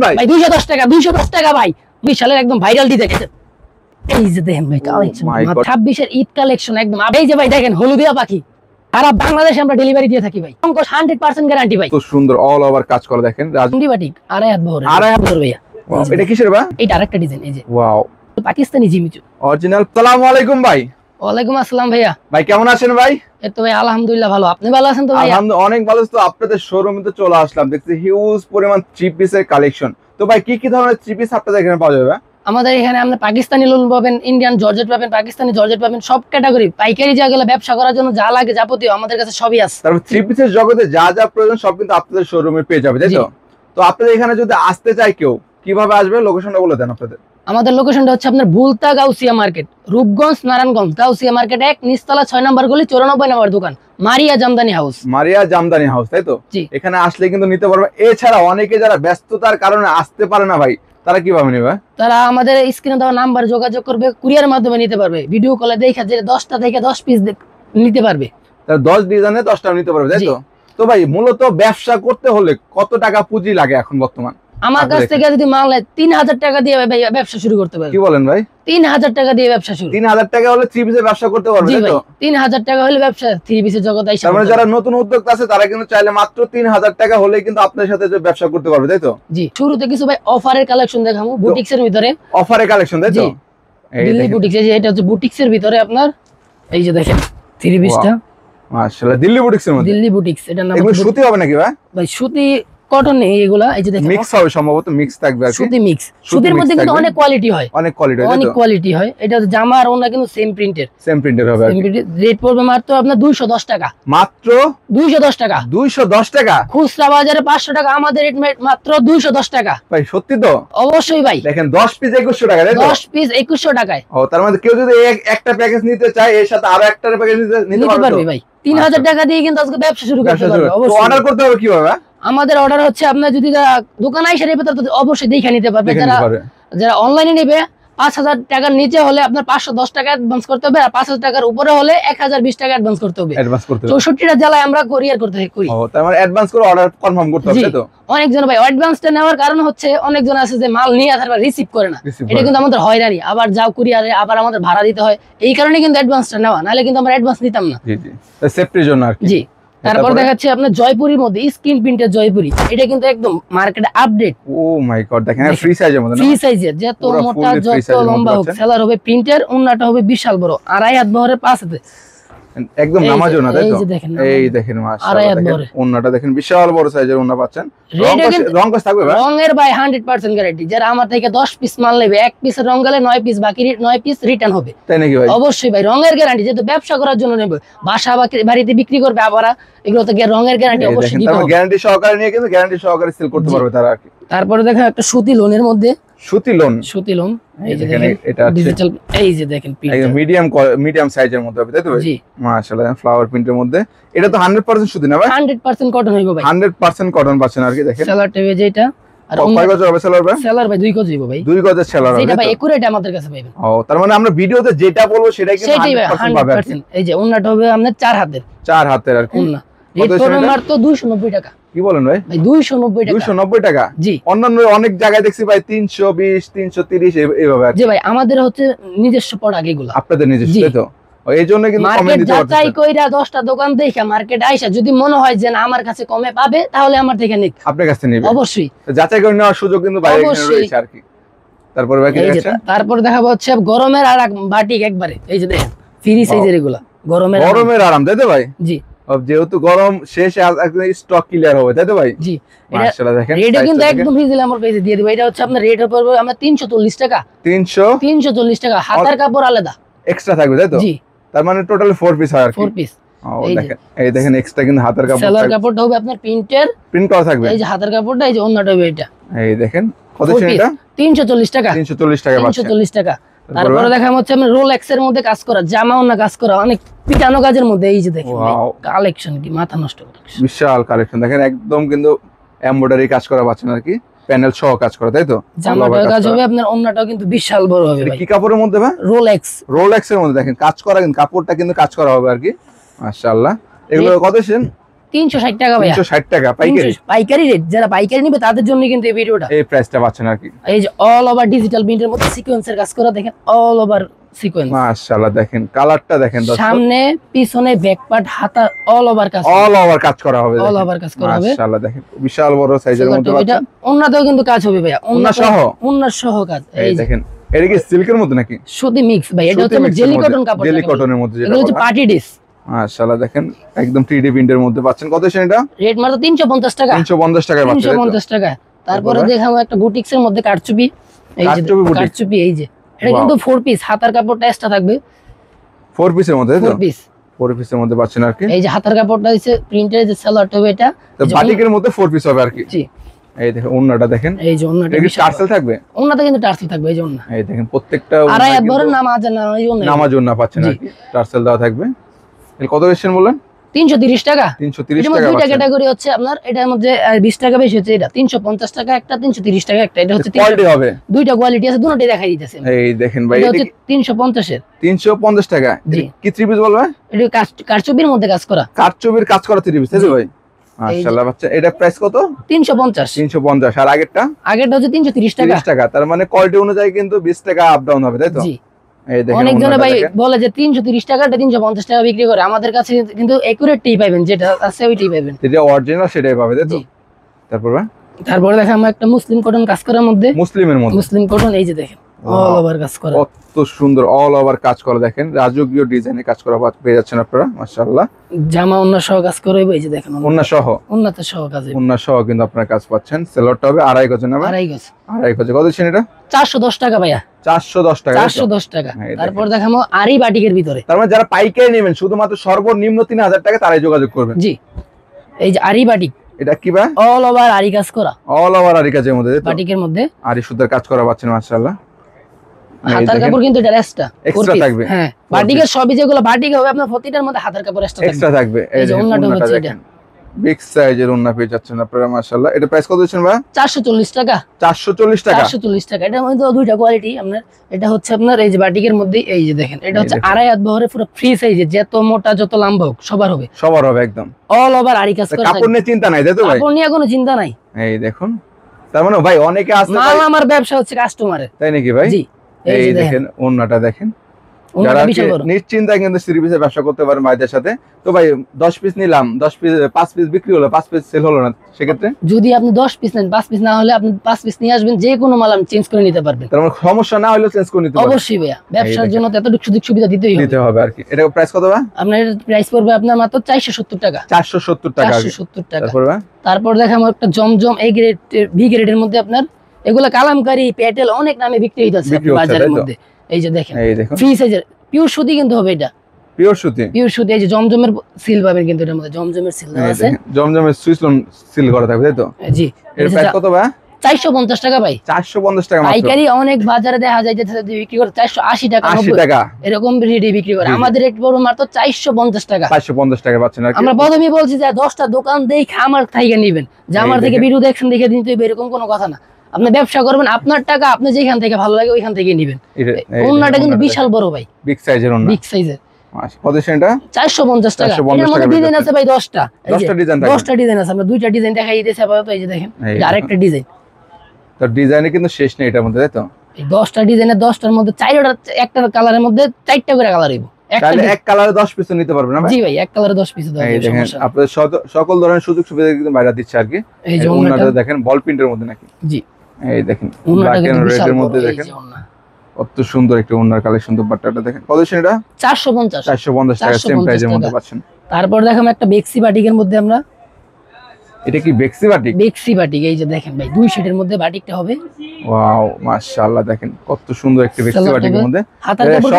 ভাই? ভাই 210 টাকা 210 টাকা ভাই। বিশালের একদম ভাইরাল ডিজাইন। এই যে দেখেন ভাই কালেকশন 26 এর ঈদ কালেকশন একদম। এই যে ভাই দেখেন হলুদিয়া পাখি। সারা বাংলাদেশে আমরা ডেলিভারি দিয়ে থাকি ভাই। অঙ্কশ 100% গ্যারান্টি ভাই। তো সুন্দর অল ওভার কাজ করা দেখেন। রাজমন্ডি বাটিক আড়াই হাত বহরের। আড়াই হাত ভাইয়া। এটা কিসের ভাই? এটা আরেকটা ডিজাইন এই যে। Wow Pakistani Jimmy Choo original. আসসালামু আলাইকুম ভাই। ওয়ালাইকুম আসসালাম ভাইয়া। ভাই কেমন আছেন ভাই? এই তো ভাই আলহামদুলিল্লাহ ভালো। আপনি ভালো আছেন তো ভাইয়া? আলহামদুলিল্লাহ অনেক ভালো। তো আপনাদের শোরুমে তো চলে আসলাম, দেখছি হিউজ পরিমাণ থ্রি পিসের কালেকশন। তো ভাই কি কি ধরনের থ্রি পিস আপনাদের এখানে পাওয়া যাবে? আমাদের এখানে আপনি পাকিস্তানি লোন পাবেন, ইন্ডিয়ান জর্জেট পাবেন, পাকিস্তানি জর্জেট পাবেন, সব ক্যাটাগরি পাইকারি জায়গায় ব্যবসা করার জন্য যা লাগে যাবতীয় আমাদের কাছে সবই আছে। তারপর থ্রি পিসের জগতে যা যা প্রয়োজন সব কিন্তু আপনাদের শোরুমে পেয়ে যাবে, তাই তো? তো আপনাদের এখানে যদি আসতে চায় কেউ, কিভাবে আসবে লোকেশনটা বলে দেন আপনাদের। আমাদের লোকেশনটা হচ্ছে আপনার ভুলতা গাউসিয়া মার্কেট, রূপগঞ্জ নারায়ণগঞ্জ। গাউসিয়া মার্কেট 1 নিচতলা 6 নম্বর গলি 94 নম্বর দোকান, মারিয়া জামদানি হাউস। মারিয়া জামদানি হাউস, তাই তো? এখানে আসলে কিন্তু নিতে পারবে। এছাড়া অনেকে যারা ব্যস্ততার কারণে আসতে পারে না ভাই, তারা কিভাবে নেবে? তারা আমাদের স্ক্রিনে দেওয়া নাম্বার যোগাযোগ করবে, কুরিয়ার মাধ্যমে নিতে পারবে। ভিডিও কলে দেখা যে 10টা থেকে 10 পিস নিতে পারবে। তার 10 ডিজাইনে 10টা নিতে পারবে, তাই তো? তো ভাই মূলত ব্যবসা করতে হলে কত টাকা পুঁজি লাগে এখন বর্তমান? আমার কাছ থেকে যদি মাল নেয় 3000 টাকা দিয়ে ভাই ব্যবসা শুরু করতে পারবে। কি বলেন ভাই? 3000 টাকা দিয়ে ব্যবসা শুরু। 3000 টাকা হলে থ্রি পিসের ব্যবসা করতে পারবে, তাই তো? 3000 টাকা হলে ব্যবসা থ্রি পিসের জগতে আইসা। তার মানে যারা নতুন উদ্যোক্তা আছে তারা কিন্তু চাইলে মাত্র 3000 টাকা হলেই কিন্তু আপনার সাথে ব্যবসা করতে পারবে, তাই তো? জি। শুরুতে কিছু ভাই অফারের কালেকশন দেখাবো বুটিক্স এর ভিতরে। অফারের কালেকশন, তাই তো? দিল্লি বুটিক্স, এই যে এটা হচ্ছে বুটিক্স এর ভিতরে আপনার এই যে দেখেন থ্রি পিসটা মাশাআল্লাহ। দিল্লি বুটিক্স এর মধ্যে দিল্লি বুটিক্স। এটা নাম এগুলো সুতি হবে নাকি ভাই? ভাই সুতি কটন নেই এগুলা। এই যে দেখেন মিক্স হবে, সম্ভবত মিক্স থাকবে আর কি। সুতি মিক্স। সুতির মধ্যে কিন্তু অনেক কোয়ালিটি হয়, অনেক কোয়ালিটি হয়, অনেক কোয়ালিটি হয়। এটা জামা আর ওনা কিন্তু সেম প্রিন্টের, সেম প্রিন্টের হবে। রেট পড়বে মাত্র আপনার 210 টাকা। মাত্র 210 টাকা। 210 টাকা। খুচরা বাজারে 500 টাকা, আমাদের রেট মাত্র 210 টাকা। ভাই সত্যি তো? অবশ্যই ভাই। দেখেন 10 পিস 2100 টাকা, তাই তো? 10 পিস 2100 টাকায়। ও তার মানে কেউ যদি একটা প্যাকেজ নিতে চায় এর সাথে আরো একটা প্যাকেজ নিতে পারবে ভাই। 3000 টাকা দিয়ে কিন্তু আজকে ব্যবসা শুরু করতে পারবে। অবশ্যই। অর্ডার করতে হবে কিভাবে? আমাদের অর্ডার হচ্ছে আপনার যদি দোকানে এসে নেবে তাহলে অবশ্যই দেখে নিতে পারবে। যারা অনলাইনে নেবে 5000 টাকার নিচে হলে আপনার 510 টাকা অ্যাডভান্স করতে হবে, আর 5000 টাকার উপরে হলে 1020 টাকা অ্যাডভান্স করতে হবে। 64টা জেলায় আমরা কুরিয়ার করতে করি। ও তার মানে অ্যাডভান্স করে অর্ডার কনফার্ম করতে হবে, তাই তো? অনেকজন ভাই অ্যাডভান্সটা নেওয়ার কারণ হচ্ছে অনেকজন আছে যে মাল নিয়ে তারপর রিসিভ করে না। এটা কিন্তু আমাদের হয়রানি, আবার যাও কুরিয়ারে আবার আমাদের ভাড়া দিতে হয়। এই কারণে কিন্তু অ্যাডভান্সটা নেওয়া, নাহলে কিন্তু আমরা অ্যাডভান্স নিতাম না। জি জি, সেফটির জন্য আর কি। জি। তারপর দেখাচ্ছি আপনার জয়পুরীর মধ্যে স্ক্রিন প্রিন্টের জয়পুরি। এটা কিন্তু একদম মার্কেটে আপডেট। ও মাই গড, দেখেন ফ্রি সাইজের মধ্যে, ফ্রি সাইজের, যত মোটা যত লম্বা হোক সেলার হবে প্রিন্টের। ওন্নাটা হবে বিশাল বড়, আড়াই হাত বহরের পাঁচ হাতে একদম নামাজও না, তাই তো? এই দেখেন মাশাআল্লাহ, ওন্নাটা দেখেন বিশাল বড় সাইজের ওন্না পাচ্ছেন। রং কস থাকবে ভাই? রঙের ভাই 100% গ্যারান্টি। যারা আমার থেকে 10 পিস মাল নেবে, এক পিসের রং গেলে 9 পিস, বাকি 9 পিস রিটার্ন হবে। তাই নাকি ভাই? অবশ্যই ভাই, রঙের গ্যারান্টি। যেহেতু ব্যবসা করার জন্য নেবে, বাসা বাড়িতে বিক্রি করবে, আবার এগুলো থেকে রঙের গ্যারান্টি অবশ্যই দিতে হবে। গ্যারান্টি সহকারে নিয়ে কিন্তু গ্যারান্টি সহকারে সেল করতে পারবে তারা আর কি। তারপরে দেখেন একটা সুতি লোনের মধ্যে, সুতি লোন, সুতি লোন। এই যে দেখেন এটা ডিজিটাল, এই যে দেখেন একদম মিডিয়াম সাইজের মধ্যে হবে, তাই তো ভাই? জি মাশাআল্লাহ, ফ্লাওয়ার প্রিন্টের মধ্যে। এটা তো 100% সুতি না ভাই? 100% কটন হইবো ভাই। 100% কটন পাচ্ছেন আর কি। দেখেন সেলার টেবে যেটা, আর কয় গজ হবে সেলার ভাই? সেলার ভাই 2 গজ হইবো ভাই। 2 গজের সেলার হবে, এটা ভাই একুরেট আমাদের কাছে পাবেন। ও তার মানে আমরা ভিডিওতে যেটা বলবো সেটাই কিন্তু 100% পাবে আর কি। এই যে ওন্নাটা হবে আপনার 4 হাতের, 4 হাতের আর কি। ওন্না রেট পড়বে মাত্র 290 টাকা। কি বলেন ভাই? ভাই 290 টাকা। 290 টাকা? জি। অন্যান্য অনেক জায়গায় দেখছি ভাই 320 330 এইভাবে আর কি। জি ভাই, আমাদের হচ্ছে নিজস্ব প্রোডাক্ট এগুলো। আপনাদের নিজস্ব, তাই তো? এই জন্য কিন্তু কমে দিতে পারতেছে। যাচাই কইরা 10টা দোকান দেখে মার্কেট আইসা যদি মনে হয় যে না আমার কাছে কমে পাবে, তাহলে আমার থেকে নিক, আপনার কাছে নেবে অবশ্যই। যাচাই করে নেওয়ার সুযোগ কিন্তু বাইরে এখানে রয়েছে আর কি। তারপর বাকি আছে। তারপর দেখাবো হচ্ছে গরমের আর বাটিক একবারে। এই যে দেখেন ফ্রি সাইজের এগুলা, গরমের আরাম, তাই তো ভাই? জি। যেহেতু গরম শেষে একদম স্টক ক্লিয়ার হবে, তাই তো ভাই? জি। মাশাআল্লাহ, দেখেন রেট কিন্তু একদম রিজনেবল আমার পেজে দিয়ে দিব। এটা হচ্ছে আপনার রেট পড়বে আমরা 340 টাকা। 340 টাকা। হাতার কাপড় আলাদা এক্সট্রা থাকবে, তাই তো? জি। তার মানে টোটাল 4 পিস হয় আর কি। 4 পিস। দেখেন এই দেখেন এক্সট্রা কিন্তু হাতার কাপড়, সেলার কাপড়টা হবে আপনার প্রিন্ট করা থাকবে। এই যে হাতার কাপড়টা, এই যে ওন্নাটা হবে এটা। এই দেখেন কত ছিল এটা? 340 টাকা। 340 টাকা পাচ্ছেন। 340 টাকা। তারপরে দেখাম হচ্ছে আমরা রোলেক্স এর মধ্যে কাজ করা, জামা ওন্না কাজ করা, অনেক পিটানো কাজের মধ্যে। এই যে দেখেন কালেকশন কি মাথা নষ্ট কালেকশন, বিশাল কালেকশন। দেখেন একদম কিন্তু এমব্রয়ডারি কাজ করা পাচ্ছেন আর কি, প্যানেল সহ কাজ করা, তাই তো? জামাটার কাজ হবে আপনার, ওন্নাটাও কিন্তু বিশাল বড় হবে ভাই। কি কাপড়ের মধ্যে ভাই? রোলেক্স এর মধ্যে দেখেন কাজ করা, কিন্তু কাপড়টা কিন্তু কাজ করা হবে আর কি। মাশাআল্লাহ, এগুলো কত ছিলেন? 360 টাকা ভাই, 360 টাকা পাইকারি, পাইকারি রেট। যারা পাইকারি নেবে তাদের জন্য কিন্তু এই ভিডিওটা, এই প্রাইসটা পাচ্ছেন আর কি। এই যে অল ওভার ডিজিটাল প্রিন্টের মধ্যে সিকোয়েন্সের কাজ করা, দেখেন অল ওভার সিকোয়েন্স, মাশাআল্লাহ দেখেন কালারটা দেখেন দর্শক, সামনে পিছনে ব্যাক পার্ট হাতা অল ওভার কাজ, অল ওভার কাজ করা হবে, অল ওভার কাজ করা হবে মাশাআল্লাহ দেখেন বিশাল বড় সাইজের মধ্যে পাচ্ছেন। ওন্নাতেও কিন্তু কাজ হবে ভাইয়া, ওন্না সহ, ওন্না সহ কাজ। এই দেখেন এটা কি সিল্কের মধ্যে নাকি সুতি মিক্স ভাই, এটা হচ্ছে জেলি কটন কাপড়, জেলি কটনের মধ্যে, যেটা হচ্ছে পার্টি ড্রেস। মাশাআল্লাহ দেখেন একদম 3D প্রিন্টের মধ্যে পাচ্ছেন। কত এটা রেট মাত্র 350 টাকা, 350 টাকায় পাচ্ছেন, 350 টাকা। তারপরে দেখাবো একটা বুটিক্সের মধ্যে কারচুপি, এই যে কারচুপি, এই যে এটা কিন্তু 4 পিস, হাতার কাপড়টা এক্সট্রা থাকবে, 4 পিসের মধ্যে, 4 পিস, 4 পিসের মধ্যে পাচ্ছেন আর কি। এই যে হাতার কাপড়টা হচ্ছে প্রিন্টের যে সালোয়ারটা হবে, এটা তো বাটিকের মধ্যে 4 পিস হবে আর কি। জি, এই দেখেন ওন্নাটা দেখেন, এই যে ওন্নাটা কি টার্সেল থাকবে, ওন্নাতে কিন্তু টার্সেল থাকবে, এই যে ওন্না, এই দেখেন প্রত্যেকটা আড়াই হাত ভরের নামাজ ওন্না পাচ্ছেন আর কি, টার্সেল দেওয়া থাকবে। এর কত রেশন বলেন? 330 টাকা, 330 টাকা। টাকা। দুইটা ক্যাটাগরি হচ্ছে আপনার, এটার মধ্যে 20 টাকা বেশি হচ্ছে, এটা 350 টাকা একটা, 330 টাকা একটা। এটা হচ্ছে কোয়ালিটি হবে, দুইটা কোয়ালিটি আছে, দুটোই দেখাই দিতেছে। এই দেখেন ভাই, এটা হচ্ছে 350 এর, 350 টাকা। কি 3 পিস বলবা? এটা কারচুপির মধ্যে কাজ করা, কারচুপির কাজ করা 3 পিস, তাই তো ভাই? মাশাআল্লাহ বাচ্চা, এটা প্রাইস কত? 350। 350। আর আগেরটা হচ্ছে 330 টাকা। 30 টাকা, তার মানে কোয়ালিটি অনুযায়ী কিন্তু 20 টাকা আপ ডাউন হবে, তাই তো? জি। এই দেখেন অনেকজনে ভাই বলে যে 330 টাকাটা 350 টাকা বিক্রি করে, আমাদের কাছে কিন্তু একুরেটই পাবেন, যেটা আছে ওইটাই পাবেন, যেটা অরিজিনাল সেটাই পাবে, তাই তো? তারপরে দেখেন আমরা একটা মুসলিম কটন কাজ করার মধ্যে, মুসলিমের মধ্যে মুসলিম কটন, এই যে দেখেন অল ওভার কাজ করা, কত সুন্দর অল ওভার কাজ করা, দেখেন রাজকীয় ডিজাইনে কাজ করা পেয়ে যাচ্ছেন আপনারা, মাশাআল্লাহ। জামা ওন্না সহ কাজ করা হবে, এই যে দেখেন ওন্না সহ, ওন্নাতে সহ কাজ হবে, ওন্না সহ কিন্তু আপনারা কাজ পাচ্ছেন। সেলরটা হবে 2.5 গজ, না? 2.5 গজ। 2.5 গজ। কত ছিল এটা? 410 টাকা ভাইয়া, 410 টাকা, 410 টাকা। তারপর দেখাবো আরি বাটিকের ভিতরে, তার মানে যারা পাইকারি নেবেন শুধুমাত্র সর্বনিম্ন 3000 টাকা তারাই যোগাযোগ করবেন। জি, এই যে আরি বাটিক, এটা কি ভাই? অল ওভার আরি কাজ করা, অল ওভার আরি কাজের মধ্যে, বাটিকের মধ্যে আরি সুতার কাজ করা পাচ্ছেন, মাশাআল্লাহ। হাতার কাপড় কিন্তু এটা এক্সট্রা থাকবে, হ্যাঁ বাটিকের সবই যেগুলো বাটিক হবে আপনার প্রতিটার মধ্যে হাতার কাপড় এক্সট্রা থাকবে। এই যে ওন্নাটা হচ্ছে এটা বিগ সাইজের ওন্না পেয়ে যাচ্ছেন আপনারা, মাশাআল্লাহ। এটা প্রাইস কত দিচ্ছেন ভাই? 440 টাকা, 440 টাকা, 440 টাকা। এটা মধ্যে দুইটা কোয়ালিটি আপনার, এটা হচ্ছে আপনার এই যে বাটিকের মধ্যে, এই যে দেখেন এটা হচ্ছে 2.5 হাত বহরে পুরো ফ্রি সাইজে, যত মোটা যত লম্বা হোক সবার হবে, সবার হবে একদম অল ওভার আরি কাজ করা, কাপড় নিয়ে চিন্তা নাই, তাই তো ভাই? কাপড় নিয়ে কোনো চিন্তা নাই। এই দেখুন, তার মানে ভাই অনেকে আছে মাল আমার ব্যবসা হচ্ছে কাস্টমারের, তাই নাকি ভাই? জি, এই দেখেন ওন্নাটা দেখেন, যারা নিশ্চিন্তায় কিন্তু 3 পিসের ব্যবসা করতে পারেন ভাইদের সাথে। তো ভাই 10 পিস নিলাম, 10 পিস 5 পিস বিক্রি হলো, 5 পিস সেল হলো না, সেক্ষেত্রে যদি আপনি 10 পিস নেন, 5 পিস না হলে আপনি 5 পিস নিয়ে আসবেন, যে কোনো মাল আমি চেঞ্জ করে নিতে পারবেন, তার মানে সমস্যা না হলেও চেঞ্জ করে নিতে পারবেন। অবশ্যই ভাইয়া, ব্যবসার জন্য তো এতটুকু সুবিধা দিতেই হবে আর কি। এটা প্রাইস কত ভাই? আপনার প্রাইস পড়বে আপনার মাত্র 470 টাকা, 470 টাকা, 470 টাকা। তারপর দেখাবো একটা জমজম এই গ্রেড, ভি গ্রেডের মধ্যে আপনার, এগুলা কালামকারী প্যাটেল অনেক নামে বিক্রি হইতাছে বাজারের মধ্যে। এই যে দেখেন ফ্রি সাইজের পিওর সুতি কিন্তু হবে, এটা পিওর সুতি, পিওর সুতি। এই যে জমজমের সিল পাবেন কিন্তু এটার মধ্যে, জমজমের সিল দেওয়া আছে, জমজমের সুইচ লোন সিল করা থাকবে, তাই তো? জি। এর প্রাইস কত ভাই? 450 টাকা ভাই, 450 টাকা মাত্র। পাইকারি অনেক বাজারে দেখা যায় যে বিক্রি করে 480 টাকা, 80 টাকা এরকম রেটে বিক্রি করে, আমাদের রেট পড়বে মাত্র 450 টাকা। 450 টাকা পাচ্ছেন আর কি। আমরা প্রথমেই বলছি যে 10টা দোকান দেখে আমার থেকে নেবেন, যে আমার থেকে ভিডিও দেখছেন দেখে নিতে হবে এরকম কোনো কথা না। আপনি ব্যবসা করবেন, আপনার টাকা আপনি যেখান থেকে ভালো লাগে ওইখান থেকে নেবেন। ওন্নাটা কিন্তু বিশাল বড় ভাই, বিগ সাইজের ওন্না, বিগ সাইজের। কত সেটা? 450 টাকা। এর মধ্যে ডিজাইন আছে ভাই 10টা, 10টা ডিজাইন থাকে, 10টা ডিজাইন আছে। আমরা দুইটা ডিজাইন দেখাই দিতেছি আপাতত, এই যে দেখেন আরেকটা ডিজাইন, তো ডিজাইনে কিন্তু শেষ নেই এটার মধ্যে, তাই তো? এই 10টা ডিজাইনের 10টার মধ্যে 4টা, একটা কালারের মধ্যে 4টা করে কালার হইব, তাহলে এক কালারে 10 পিস নিতে পারবেন না ভাই? জি ভাই, এক কালারে 10 পিস দেওয়া যাবে, সমস্যা নাই। আপনাদের সকল ধরনের সুযোগ সুবিধা কিন্তু বাইরে দিচ্ছে আর কি। এই যে ওন্নাটা দেখেন বল প্রিন্টের মধ্যে নাকি? জি, এই দেখেন ব্ল্যাক এন্ড রেড এর মধ্যে দেখেন কত সুন্দর একটা ওন্নার কালেকশন। দুপাট্টাটা দেখেন, কত এটা? 450 টাকা, সেম প্রাইসের মধ্যে পাচ্ছেন। তারপর দেখেন একটা বেক্সি বাটিকের মধ্যে, আমরা এটা কি বেক্সি বাটিক? বেক্সি বাটিক, এই যে দেখেন ভাই দুই শেডের মধ্যে বাটিকটা হবে। ওয়াও মাশাআল্লাহ, দেখেন কত সুন্দর একটা বেক্সি বাটিকের মধ্যে। হাতার কাপড়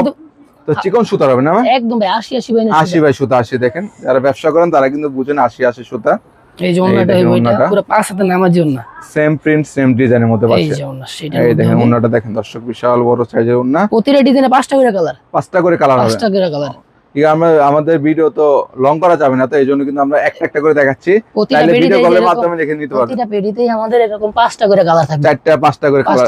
তো চিকন সুতা হবে না ভাই? একদম ভাই 80 বাই 80 বাই সুতা। 80 দেখেন, যারা ব্যবসা করেন তারা কিন্তু বুঝেন 80 সুতা। এই যে ওন্নাটা এটা পুরো পাঁচ হাতে নামার জন্য, সেম প্রিন্ট সেম ডিজাইনের মধ্যে পাচ্ছে। এই যে ওন্না, সেটা এই দেখেন ওন্নাটা দেখেন দর্শক, বিশাল বড় সাইজের ওন্না। প্রতিটা ডিজাইনে 5টা করে কালার, 5টা করে কালার হবে, 5টা করে কালার। আমরা আমাদের ভিডিও তো লং করা যাবে না, তো এইজন্য কিন্তু আমরা একটা একটা করে দেখাচ্ছি, তাহলে ভিডিও কলের মাধ্যমে দেখে নিতে পারবেন। প্রতিটা পেডিতেই আমাদের এরকম 5টা করে কালার থাকবে, 4টা 5টা করে কালার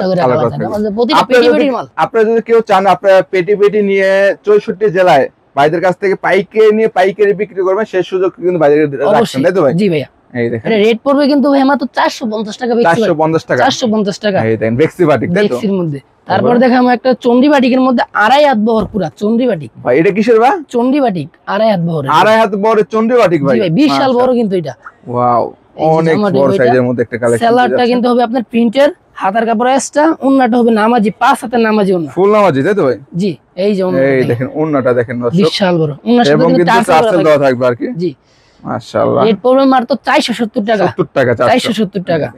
থাকবে। প্রতিটা পেডি মাল। আপনারা যদি কেউ চান আপনারা পেটি নিয়ে 64 জেলায় ভাইদের কাছ থেকে পাইকারি নিয়ে পাইকারি বিক্রি করবেন সেই সুযোগ কিন্তু ভাইদের রাখছেন, তাই তো ভাই? জি ভাইয়া। এই দেখেন এটা রেট পড়বে কিন্তু ভাই মাত্র 450 টাকা বিক্রি। 450 টাকা, 450 টাকা। এই দেখেন বেক্সি বাটিক, তাই তো? বেক্সির মধ্যে। তারপর দেখাম একটা চন্ডি বাটিকের মধ্যে 2.5 হাত বহর পুরা চন্ডি বাটিক। ভাই এটা কিসের ভাই? চন্ডি বাটিক 2.5 হাত বহর। 2.5 হাত বড় চন্ডি বাটিক ভাই। জি ভাই, বিশাল বড় কিন্তু এটা। ওয়াও, অনেক বড় সাইজের মধ্যে একটা কালেকশন। সেলারটা কিন্তু হবে আপনার প্রিন্টের, হাতার কাপড় এক্সট্রা, ওন্নাটা হবে নামাজি, 5 হাতের নামাজি ওন্না। ফুল নামাজি, তাই তো ভাই? জি, এই যে ওন্না। এই দেখেন ওন্নাটা দেখেন দর্শক, বিশাল বড়। ওন্নার সাথে এবং কিন্তু টার্সেল দেওয়া থাকবে আর কি। জি, মাশাআল্লাহ। রেট পড়বে মাত্র 470 টাকা। 70 টাকা, 470 টাকা।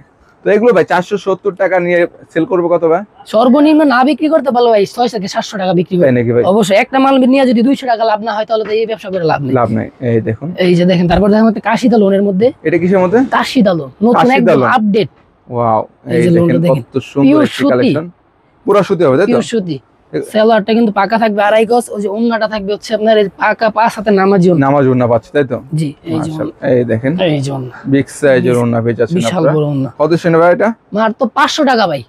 তো এগুলো ভাই 470 টাকা নিয়ে সেল করবে কত ভাই? সর্বনিম্ন না বিক্রি করতে পারলে ভাই 600 থেকে 700 টাকা বিক্রি করবে। তাই নাকি ভাই? অবশ্যই একটা মাল নিয়ে যদি 200 টাকা লাভ না হয় তাহলে তো এই ব্যবসা করে লাভ নেই। লাভ নাই। এই দেখুন, এই যে দেখেন। তারপর দেখেন একটা কাশিদা লোনের মধ্যে। এটা কিসের মধ্যে? কাশিদা লোন, নতুন একদম আপডেট। ওয়াও, এই এই যে দেখেন লোনটা কত সুন্দর একটা কালেকশন। পুরো সুতি হবে, তাই তো? পিওর সুতি। সেলারটা কিন্তু পাকা থাকবে 2.5 গজ। ওই যে ওন্নাটা থাকবে হচ্ছে আপনার এই পাকা 5 হাতে নামাজি ওন্না। নামাজি ওন্না পাচ্ছে, তাই তো? জি, এই যে মাশাআল্লাহ। এই দেখেন এই যে ওন্না, বিগ সাইজের ওন্না পেয়ে যাচ্ছেন বিশাল আপনারা। বড় ওন্না। কত শুনে ভাই এটা? মাত্র 500 টাকা ভাই।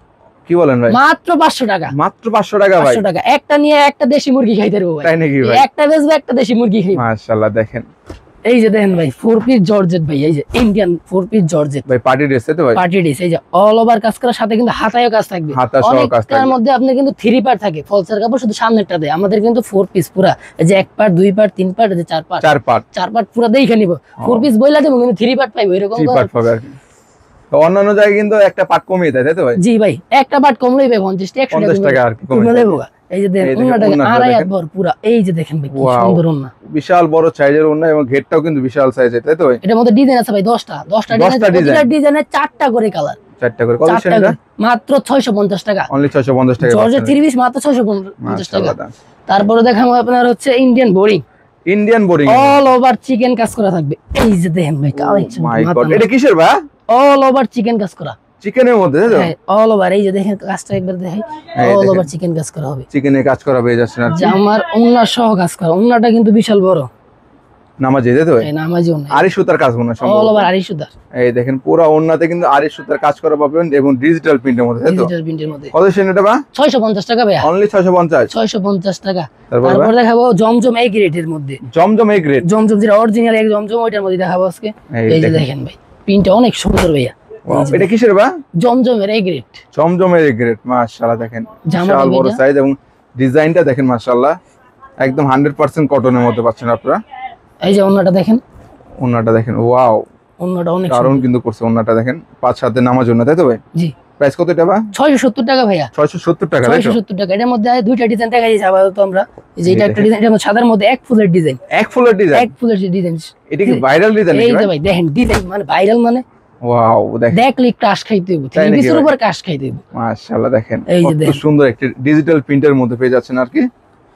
কি বলেন ভাই? মাত্র 500 টাকা। মাত্র 500 টাকা ভাই? 500 টাকা। একটা নিয়ে একটা দেশি মুরগি খাইতে পারবো ভাই। তাই নাকি ভাই? একটা বেচবে একটা দেশি মুরগি খাইবে। মাশাআল্লাহ। দেখেন এই যে দেখেন ভাই 4 পিস জর্জেট ভাই, এই যে ইন্ডিয়ান 4 পিস জর্জেট ভাই, পার্টি ড্রেস, তাই তো ভাই? Party dress. এই যে অল ওভার কাজ করার সাথে কিন্তু হাতায়ও কাজ থাকবে। হাতা সহ কাজ থাকবে। তার মধ্যে আপনি কিন্তু 3 পার্ট থাকে, ফলসের কাপড় শুধু সামনেরটা দেয়। আমাদের কিন্তু 4 পিস পুরা, এই যে 1 পার্ট 2 পার্ট 3 পার্ট, এই যে 4 পার্ট। 4 পার্ট, 4 পার্ট পুরো দেখে নিব। 4 পিস বইলা দেব কিন্তু 3 পার্ট পাইবো এরকম। 3 পার্ট পাবে আর কি। তো অন্যান্য জায়গায় কিন্তু একটা পার্ট কমিয়ে দেয়, তাই তো ভাই? জি ভাই, একটা পার্ট কমলেই ভাই 50 টাকা 50 টাকা আর কি কমে দেবো। এই যে দেখেন ওন্নাটা 2.5 হাত বড় পুরা। এই যে দেখেন ভাই কি সুন্দর ওন্না, বিশাল বড় সাইজের ওন্না, এবং ঘেরটাও কিন্তু বিশাল সাইজের, তাই তো ভাই? এটার মধ্যে ডিজাইন আছে ভাই 10টা ডিজাইনের 4টা করে কালার। 4টা করে। কত সেটা? মাত্র 650 টাকা। অনলি 650 টাকা। জর্জেট 3 পিস মাত্র 650 টাকা। মাশাআল্লাহ। তারপরে দেখাবো আপনার হচ্ছে Indian boring. Indian boring, all over chicken কাজ করা থাকবে। এই যে দেখেন ভাই কালেকশন। মাই গড, এটা কিসের ভাই? অল ওভার চিকেন কাজ করা। চিকেনের মধ্যে, তাই তো? হ্যাঁ, অল ওভার। এই যে দেখেন কাজটা একবার দেখাই, অল ওভার চিকেন কাজ করা হবে। চিকেনের কাজ করা পেয়ে যাচ্ছেন আর কি। জামার ওন্না সহ কাজ করা। ওন্নাটা কিন্তু বিশাল বড় নামাজি, তাই তো ভাই? এই নামাজি ওন্না, আরি সুতার কাজ মনে হয় অল সম্ভবত। ওভার আড়াই সুতার। এই দেখেন পুরো ওন্নাতে কিন্তু আরি সুতার কাজ করা পাবেন, এবং ডিজিটাল প্রিন্টের মধ্যে, তাই তো? ডিজিটাল প্রিন্টের মধ্যে। কত সেটা ভাই? 650 টাকা ভাই। অনলি 650। 650 টাকা। তারপর তারপর দেখাবো জমজম এই গ্রেডের মধ্যে। জমজম এই গ্রেড, জমজম যেটা অরিজিনাল এক জমজম, ওইটার মধ্যে দেখাবো আজকে। এই যে দেখেন ভাই প্রিন্টটা অনেক সুন্দর ভাইয়া। এটা কিসের ভাই? জমজমের এই গ্রেড। জমজমের এই গ্রেড, মাশাআল্লাহ। দেখেন জামাটা বিশাল বড় ভাইয়া। সাইজ, এবং ডিজাইনটা দেখেন মাশাআল্লাহ, একদম 100% কটনের মধ্যে পাচ্ছেন আপনারা। এই যে ওন্নাটা দেখেন, ওন্নাটা দেখেন, ওয়াও, ওন্নাটা অনেক দারুণ সুন্দর। কিন্তু করছে ওন্নাটা দেখেন। 5 হাতে নামাজ ওন্না, তাই তো ভাই? জি। প্রাইস কত এটা ভাই? 670 টাকা ভাইয়া। 670 টাকা, তাই তো? 670 টাকা। এটার মধ্যে দুইটা ডিজাইন দেখাইছি আপাতত আমরা। এই যে এটা একটা ডিজাইন, এটার মধ্যে সাদার মধ্যে এক ফুলের ডিজাইন। এক ফুলের ডিজাইন? এক ফুলের ডিজাইন। এটা কি ভাইরাল ডিজাইন এই নাকি যে ভাই? ভাই দেখেন ডিজাইন মানে ভাইরাল মানে ওয়াও, দেখেন দেখলে ক্রাশ খাইতে হবে, তাই নাকি 3 পিসের ভাই? উপর ক্রাশ খাইতে হবে। মাশাআল্লাহ। দেখেন এই যে কত দেখেন। সুন্দর একটা ডিজিটাল প্রিন্টের মধ্যে পেয়ে যাচ্ছেন আর কি।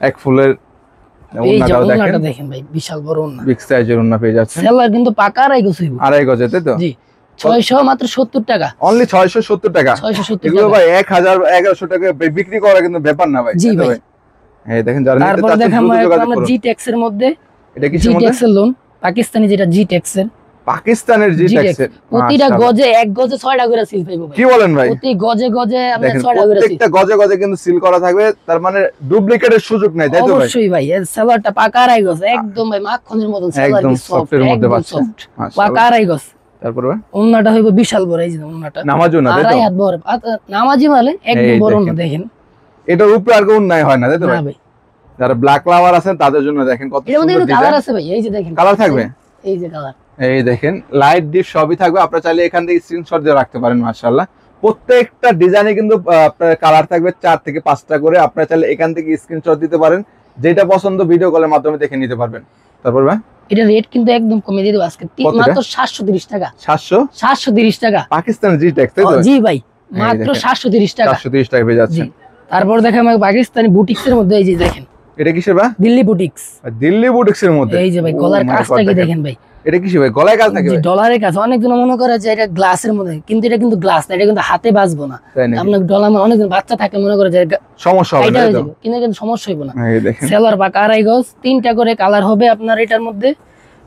এক ফুলের এই যে ওন্নাটাও ওন্নাটা দেখেন, দেখেন ভাই বিশাল বড় ওন্না। বিগ সাইজের ওন্না পেয়ে যাচ্ছেন। সেলার কিন্তু পাকা আড়াই গজ হইব। 2.5 গজে, তাই তো? জি। 600 মাত্র 70 টাকা। অনলি 670 টাকা। 670 এগুলো টাকা। ভাই 1000 1100 টাকা বিক্রি করা কিন্তু ব্যাপার না ভাই। জি তাই তো ভাই। এই দেখেন যারা নিতে তারপর চাচ্ছেন দেখাবো দ্রুত যোগাযোগ আমরা করুন। জি ট্যাক্সের মধ্যে। এটা জি কিসের মধ্যে? ট্যাক্সের লোন, পাকিস্তানি যেটা জি ট্যাক্সের। পাকিস্তানের জি জি ট্যাক্সের। প্রতিটা গজে এক গজে 6টা করে সিল পাইবো ভাই। কি বলেন ভাই? প্রতি গজে গজে আমরা দেখেন 6টা করে সিল। প্রত্যেকটা গজে গজে কিন্তু সিল করা থাকবে, তার মানে ডুপ্লিকেটের সুযোগ নাই, তাই তো ভাই? অবশ্যই ভাই, এর সেলারটা পাকা আড়াই গজ, একদম ভাই মাখনের মতন সেলার, একদম কি সফট সফটের মধ্যে একদম পাচ্ছেন। সফট, পাকা মাশাআল্লাহ। আড়াই গজ। তারপর ভাই ওন্নাটা হইব বিশাল বড়। এই যে ওন্নাটা নামাজও না, তাই তো? আড়াই হাত বড়। নামাজি মানে একদম এই বড় দেখেন। না দেখেন। এটার উপরে আর কোনো নাই হয় না, তাই তো না ভাই? ভাই, যারা ব্ল্যাক লাভার আছেন তাদের জন্য দেখেন কত এর মধ্যে সুন্দর কিন্তু কালার ডিজাইন। আছে ভাই। এই যে দেখেন কালার থাকবে? এই যে কালার। এই দেখেন লাইট ডিপ সবই থাকবে, আপনারা চাইলে এখান থেকে স্ক্রিনশট দিয়ে রাখতে পারেন। মাশাআল্লাহ, প্রত্যেকটা ডিজাইনে কিন্তু আপনার কালার থাকবে 4 থেকে 5টা করে। আপনারা চাইলে এখান থেকে স্ক্রিনশট দিতে পারেন, যেটা পছন্দ ভিডিও কলের মাধ্যমে দেখে নিতে পারবেন। তারপর ভাই এটা রেট কিন্তু একদম কমে দিয়ে দেব আজকে, কত মাত্র 730 টাকা। 730 টাকা। পাকিস্তানের জি ট্যাক্স, তাই তো? জি ভাই, এই মাত্র দেখেন। 730 টাকা। 730 টাকা পেয়ে যাচ্ছে। জি। তারপর দেখেন আমার পাকিস্তানি বুটিক্সের মধ্যে। এই যে দেখেন এটা কিসের ভাই? দিল্লি বুটিক্স। দিল্লি বুটিক্সের মধ্যে। এই যে ভাই গলার Oh my কাজটা God, কি দেখেন ভাই। এটা কিসের ভাই? গলায় কাজ থাকে জি, ভাই? ডলারের কাজ। অনেকজন মনে করে যে এটা গ্লাসের মধ্যে, কিন্তু এটা কিন্তু গ্লাস না, এটা কিন্তু হাতে বাজবো না। তাই নাকি? আপনার ডলার অনেকজন বাচ্চা থাকে মনে করে যে সমস্যা হবে এটা না, হয়ে তাই তো? যাবে, কিন্তু কিন্তু সমস্যা হইব না। এই দেখেন, সেলার বা আড়াই গজ, 3টা করে কালার হবে আপনার এটার মধ্যে।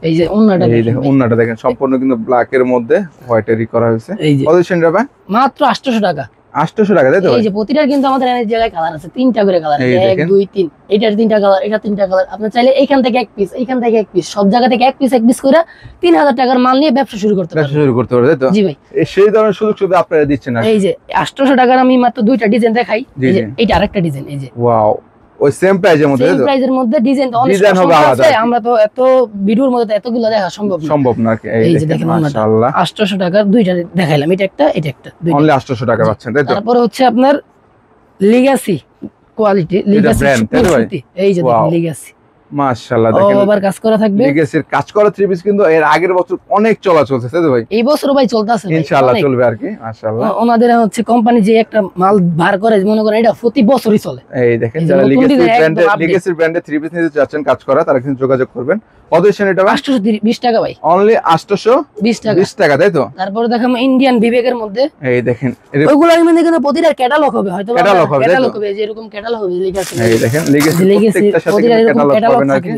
এই যে ওন্নাটা এই দেখেন দেখেন ভাই। ওন্নাটা দেখেন, সম্পূর্ণ কিন্তু ব্ল্যাক এর মধ্যে হোয়াইটেরই করা হয়েছে। এই যে কত সেন্টার ভাই? মাত্র 800 টাকা। 800 টাকা তাই তো এই যে প্রতিটার কিন্তু আমাদের এই জায়গায় কালার আছে, 3টা করে কালার, 1 2 3, এটার 3টা কালার, এটা 3টা কালার। আপনি চাইলে এইখান থেকে এক পিস, এইখান থেকে এক পিস, সব জায়গা থেকে এক পিস করে 3000 টাকার মাল নিয়ে ব্যবসা শুরু করতে পারবে তাই তো? জি ভাই, সেই ধরনের সুযোগ সুবিধা আপনারা দিচ্ছেন না। এই যে 800 টাকার আমি মাত্র 2টা ডিজাইন দেখাই। এই যে এটা আরেকটা ডিজাইন, এই যে ওয়াও, ওই সেম প্রাইজের মধ্যে, সেম প্রাইজের মধ্যে ডিজাইন তো অনেক আছে, আমরা তো এত ভিডিওর মধ্যে এতগুলো দেখা সম্ভব না। এই যে দেখেন মাশাআল্লাহ 800 টাকার দুইটা দেখাইলাম, এটা একটা অনলি 800 টাকা পাচ্ছেন তাই তো? তারপর হচ্ছে আপনার লিগ্যাসি কোয়ালিটি, লিগ্যাসি এই যে দেখেন লিগ্যাসি মাশাআল্লাহ দেখেন ওভার কাজ করা থাকবে। লিগ্যাসির কাজ করা থ্রি পিস কিন্তু এর আগের বছর অনেক চলছে তাই তো ভাই? এই বছরও ভাই চলতেছে ইনশাআল্লাহ চলবে আর কি। মাশাআল্লাহ ওনাদের হচ্ছে কোম্পানি যে একটা মাল বার করে মনে করেন এটা প্রতি বছরই চলে। এই দেখেন যারা লিগ্যাসির ব্র্যান্ডে থ্রি পিস নিতে যাচ্ছেন কাজ করা, তারা কিন্তু যোগাযোগ করবেন। কত সেন এটা? 820 টাকা ভাই, অনলি 820 টাকা তাই তো? তারপর দেখাম ইন্ডিয়ান বিবেকের মধ্যে, এই দেখেন ওইগুলোর মধ্যে কিন্তু প্রতিটা ক্যাটালগ হবে, হয়তো ক্যাটালগ হবে যে এরকম ক্যাটালগ হবে লিগ্যাসি। এই দেখেন লিগ্যাসি প্রত্যেকটার সাথে ক্যাটালগ পাবেন আর কি।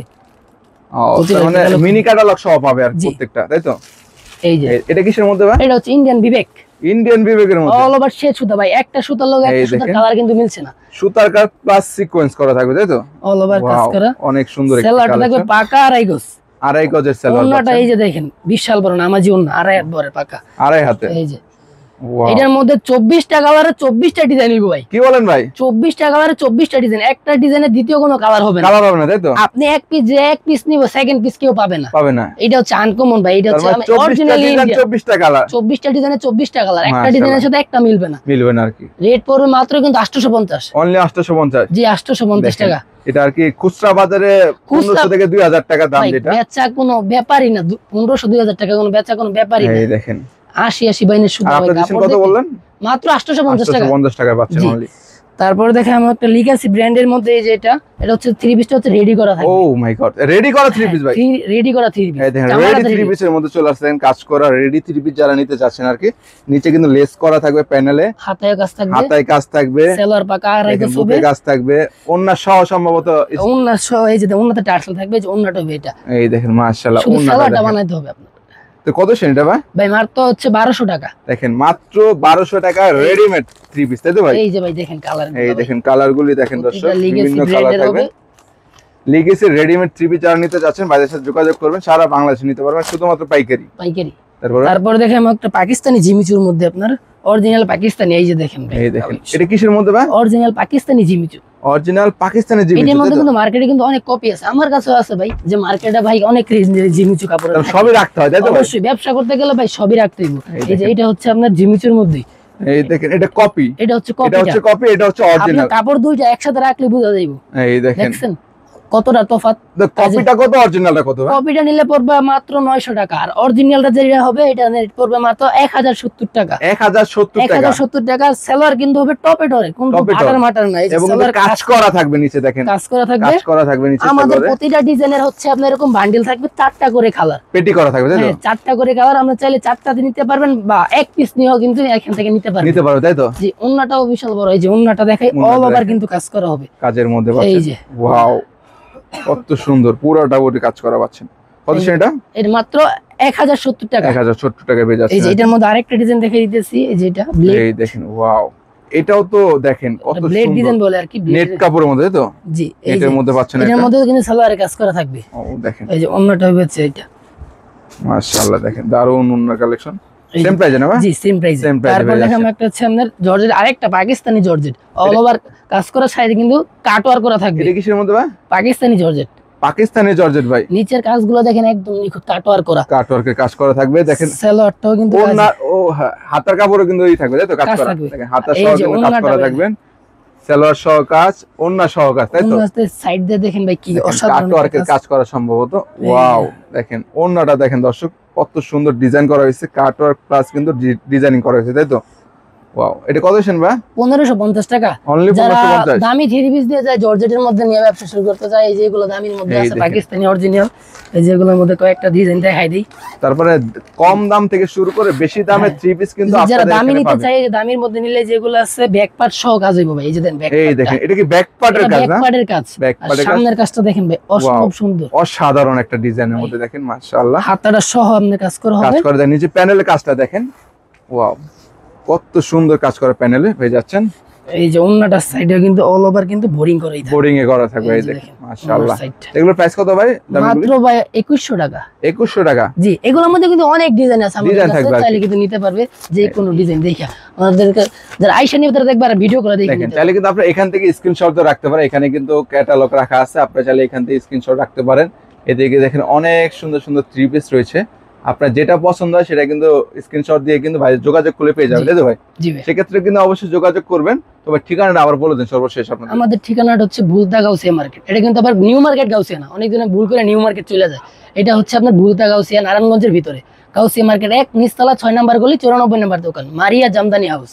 মানে মিনি ক্যাটালগ সহ পাবে আর প্রত্যেকটা তাই তো? এই যে এটা কিসের মধ্যে ভাই? এটা হচ্ছে ইন্ডিয়ান বিবেকের মধ্যে অল ওভার শেড সুতা ভাই, একটা সুতার লগে একটা সুতার কালার কিন্তু মিলছে না, সুতার কাজ প্লাস সিকোয়েন্স করা থাকবে তাই তো? অল ওভার কাজ করা, অনেক সুন্দর একটা সেলারটা থাকবে পাকা আড়াই গজের সেলার। ওন্নাটা এই যে দেখেন বিশাল বড় নামাজি ওন্না, আড়াই হাত বড় পাকা, আড়াই হাতে। এই যে এটার মধ্যে 24টা কালারে 24টা ডিজাইন নিব ভাই। কি বলেন ভাই? 24টা কালারে 24টা ডিজাইন, একটা ডিজাইনের দ্বিতীয় কোনো কালার হবে না তাই তো? আপনি এক পিস নিব, সেকেন্ড পিস কেউ পাবে না। এটা হচ্ছে আনকমন ভাই, এটা হচ্ছে অরিজিনাল ইন্ডিয়ান 24টা কালার, 24টা ডিজাইনের 24টা কালার, একটা ডিজাইনের সাথে একটা মিলবে না আর কি। রেট পড়বে মাত্র কিন্তু 850, অনলি 850। জি 850 টাকা। এটা আর কি খুচরা বাজারে 1500 থেকে 2000 টাকা দাম, যেটা বেচা কোনো ব্যাপারই না, 1500 2000 টাকা কোনো বেচা কোনো ব্যাপারই না। এই দেখেন 80 বাইনের সুতা ভাই, কত বললেন? মাত্র 850 টাকা পাচ্ছেন অনলি। তারপরে দেখেন আমরা একটা লিগ্যাসি ব্র্যান্ডের মধ্যে, এই যে এটা হচ্ছে থ্রি পিসটা হচ্ছে রেডি করা থাকে। ও মাই গড, রেডি করা থ্রি পিস ভাই, রেডি করা থ্রি পিস। এই দেখেন রেডি থ্রি পিসের মধ্যে চলে আসছেন, কাজ করা রেডি থ্রি পিস যারা নিতে চাচ্ছেন আর কি। নিচে কিন্তু লেস করা থাকবে প্যানেলে, হাতায় কাজ থাকবে, সেলার পাকা আড়াই গজ হবে, কাজ থাকবে, ওন্না সহ সম্ভবত ওন্না সহ, এই যে ওন্নাতে টার্সেল থাকবে, যে ওন্নাটা হবে এটা। এই দেখেন মাশাআল্লাহ ওন্নাটা বানাইতে হবে আপনার। তো কত সেন এটা ভাই? মাত্র হচ্ছে 1200 টাকা। দেখেন মাত্র 1200 টাকা রেডিমেড থ্রি পিস তাই তো ভাই? এই যে ভাই দেখেন কালার, এই দেখেন কালারগুলি দেখেন দর্শক, বিভিন্ন কালার থাকবে। লিগ্যাসি রেডিমেড থ্রি পিস যারা নিতে যাচ্ছেন ভাইদের সাথে যোগাযোগ করবেন, সারা বাংলাদেশে নিতে পারবেন, শুধুমাত্র পাইকারি। তারপর দেখেন আমরা একটা পাকিস্তানি জিমিচুর মধ্যে, আপনার অরিজিনাল পাকিস্তানি, এই যে দেখেন এই দেখেন এটা কিসের মধ্যে ভাই? Original Pakistani Jimmy Choo, original Pakistani Jimmy Choo. এর মধ্যে কিন্তু মার্কেটে কিন্তু অনেক কপি আছে, আমার কাছেও আছে ভাই, যে মার্কেটে ভাই অনেক জিমিচু কাপড় সবই রাখতে হয় তাই তো? অবশ্যই ব্যবসা করতে গেলে ভাই সবই রাখতে হবে। এই যে এটা হচ্ছে আপনার জিমিচুর মধ্যে, এই দেখেন এটা কপি, এটা হচ্ছে কপি, এটা হচ্ছে অরিজিনাল। কাপড় দুইটা একসাথে রাখলে বোঝা যাবে। এই দেখেন কতটা তফাৎ, কপিটা কত অরিজিনালটা কত? কপিটা নিলে পড়বে মাত্র 900 টাকা, আর অরিজিনালটা যেটা হবে এটা রেট পড়বে মাত্র 1070 টাকা। 1070 টাকা। সেলার কিন্তু হবে টপে টরে, কোন মাটার নাই, এবং কাজ করা থাকবে নিচে, দেখেন কাজ করা থাকবে নিচে। আমাদের প্রতিটা ডিজাইনের হচ্ছে আপনার এরকম বান্ডিল থাকবে, 4টা করে কালার, পেটি করা থাকবে তাই তো? 4টা করে কালার, আমরা চাইলে 4টাতে নিতে পারবেন, বা এক পিস নিয়েও কিন্তু এখান থেকে নিতে পারবে তাই তো? জি ওন্নাটাও বিশাল বড়, এই যে ওন্নাটা দেখাই, অল ওভার কিন্তু কাজ করা হবে কাজের মধ্যে। এই যে ওয়াও কত সুন্দর, পুরোটা বডি কাজ করা পাচ্ছেন। কত সেটা? এর মাত্র 1070 টাকা। 1070 টাকা পেয়ে যাচ্ছে। এই যে এটার মধ্যে আরেকটা ডিজাইন দেখাই দিতেছি, এই যে এটা ব্লেড, এই দেখেন ওয়াও, এটাও তো দেখেন কত সুন্দর ব্লেড ডিজাইন বলে আর কি, নেট কাপড়ের মধ্যে তো? জি এটার মধ্যে পাচ্ছেন, এটার মধ্যে কিন্তু সালোয়ারে কাজ করা থাকবে। ও দেখেন এই যে ওন্নাটা হচ্ছে এটা, মাশাআল্লাহ দেখেন দারুন ওন্নার কালেকশন। সেম প্রাইস না ভাই? জি সেম প্রাইস। তারপর দেখেন একটা হচ্ছে আপনার জর্জেট, আরেকটা পাকিস্তানি জর্জেট, অল ওভার কাজ করা, সাইডে কিন্তু কাটওয়ার করা থাকবে। এটা কিসের মধ্যে ভাই? পাকিস্তানি জর্জেট। পাকিস্তানি জর্জেট ভাই, নিচের কাজগুলো দেখেন একদম নিখুঁত কাটওয়ার করা, কাটওয়ার্কের কাজ করা থাকবে। দেখেন সালোয়ারটাও কিন্তু ওন্না, ও হাতার কাপড়ও কিন্তু এই থাকবে তাই তো? কাজ করা, দেখেন হাতার সহ কিন্তু কাজ করা থাকবে, সালোয়ার সহ কাজ, ওন্না সহ কাজ তাই তো? সাইড দিয়ে দেখেন ভাই কি অসাধারণ কাটওয়ার্কের কাজ করা সম্ভবত। ওয়াও দেখেন ওন্নাটা দেখেন দর্শক কত সুন্দর ডিজাইন করা হয়েছে, কাটওয়ার্ক প্লাস কিন্তু ডিজাইনিং করা হয়েছে তাই তো? ওয়াও এটা কত সেন ভাই? 1550 টাকা। অনলি 1550। দামি থ্রি পিস দিয়ে যায় জর্জেটের মধ্যে নিয়ে ব্যবসা শুরু করতে যায়, এই যেগুলো দামির মধ্যে আছে পাকিস্তানি অরিজিনাল, এই যেগুলোর মধ্যে কয়েকটা ডিজাইন দেখাই দেই। তারপরে কম দাম থেকে শুরু করে বেশি দামের থ্রি পিস কিন্তু আপনারা যারা দামি নিতে চায়, এই দামির মধ্যে নিলে যেগুলো আছে ব্যাক পার্ট সহ কাজ হইব ভাই, এই যে দেন ব্যাক পার্ট, এই দেখেন এটা কি ব্যাক পার্টের কাজ না? ব্যাক পার্টের কাজ, সামনের কাজটা দেখেন ভাই অসম্ভব সুন্দর, অসাধারণ একটা ডিজাইনের মধ্যে দেখেন মাশাআল্লাহ, হাতাটা সহ আপনি কাজ করা হবে, কাজ করে দেন। নিচে প্যানেলের কাজটা দেখেন ওয়াও কত সুন্দর কাজ করা প্যানেলে পেয়ে যাচ্ছেন। এই যে অন্যটা সাইডে কিন্তু অল ওভার কিন্তু বোরিং করেই থাকে, বোরিং এ করা থাকবে। এই দেখেন মাশাআল্লাহ। এগুলোর প্রাইস কত ভাই? মাত্র ভাই 2100 টাকা। 2100 টাকা। জি, এগুলোর মধ্যে কিন্তু অনেক ডিজাইন আছে, আমাদের ডিজাইন থাকবে, চাইলে কিন্তু নিতে পারবে যে কোনো ডিজাইন দেখে। আমাদের যারা আইসা নিবে তারা দেখবে আর ভিডিও করে দেখে দেখেন, চাইলে কিন্তু আপনি এখান থেকে স্ক্রিনশট রাখতে পারেন। এখানে কিন্তু ক্যাটালগ রাখা আছে, আপনি চাইলে এখান থেকে স্ক্রিনশট রাখতে পারেন। এদিকে দেখেন অনেক সুন্দর সুন্দর থ্রি পিস রয়েছে, আপনার যেটা পছন্দ হয় সেটা কিন্তু স্ক্রিনশট দিয়ে কিন্তু ভাই যোগাযোগ করলে পেয়ে যাবেন, তাই তো ভাই? জি ভাই। সেক্ষেত্রে কিন্তু অবশ্যই যোগাযোগ করবেন। তবে ঠিকানাটা আবার বলে দিন সর্বশেষ আপনাদের। আমাদের ঠিকানাটা হচ্ছে ভুলতা গাউসিয়া মার্কেট। এটা কিন্তু আবার নিউ মার্কেট গাউসিয়া না, অনেকজনে ভুল করে নিউ মার্কেট চলে যায়। এটা হচ্ছে আপনার ভুলতা গাউসিয়া, নারায়ণগঞ্জের ভিতরে গাউসিয়া মার্কেট 1 নিচতলা 6 নম্বর গলি 94 নম্বর দোকান, মারিয়া জামদানি হাউস।